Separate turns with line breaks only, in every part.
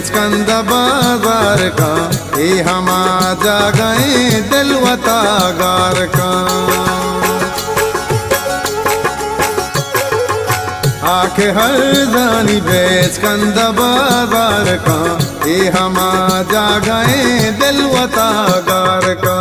बेच कंदा बाजार का, ये हम आ जा गए दिलवता गार का। आके हर जानी बेच कंदा बाजार का, ये हम आ जा गए दिलवता गार का।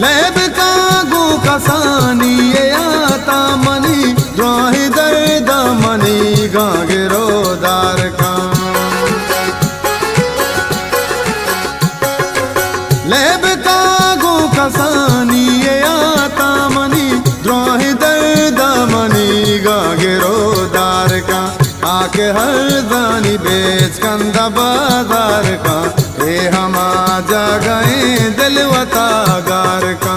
लेब का गो कसानी ये आता मनी, द्रोही दर्द मनी गागिरो दार का। लेब का गो कसानी ये आता मनी, द्रोही दर्द मनी गागिरो दार का। आके हर जानी बेच कंदा बाजार का, ये हम आ जा गए दिलवता गार का।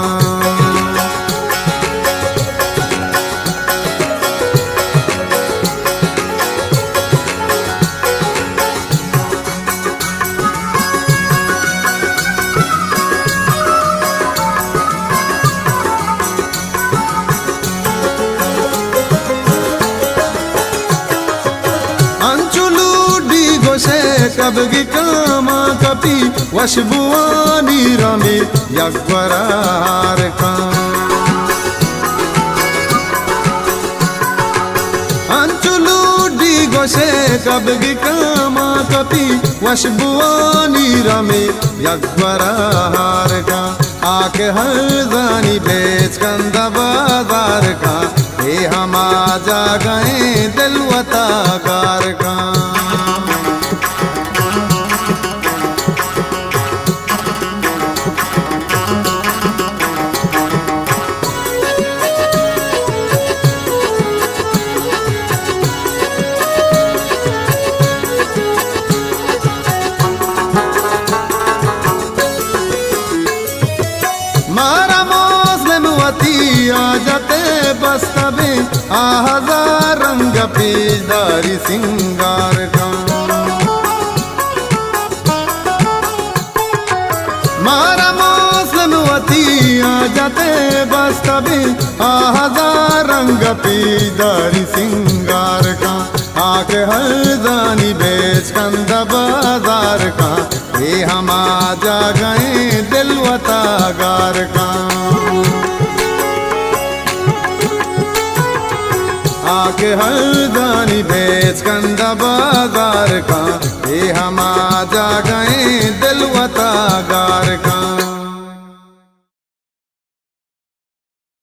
कबगी कामा कपी वशबुआनी रमी यकबरार का। अंचुलू डी गोशे कबगी कामा कपी वशबुआनी रमी यकबरार का। आके हर जानी बेच कंदा बाजार का, ये हम आ जा गए दिलवता गार का। आ जाते बस तबे आ हजार रंग पेजदारी सिंगार का। मारा मौसम वती आ जाते बस तबे आ हजार रंग पेजदारी सिंगार का। आके हर जानी बेच कंदा बाजार का, ये हम आ जा गए दिलवता गार का। आके हर जानी बेच कंदा बाजार का, ये हम आ जा गए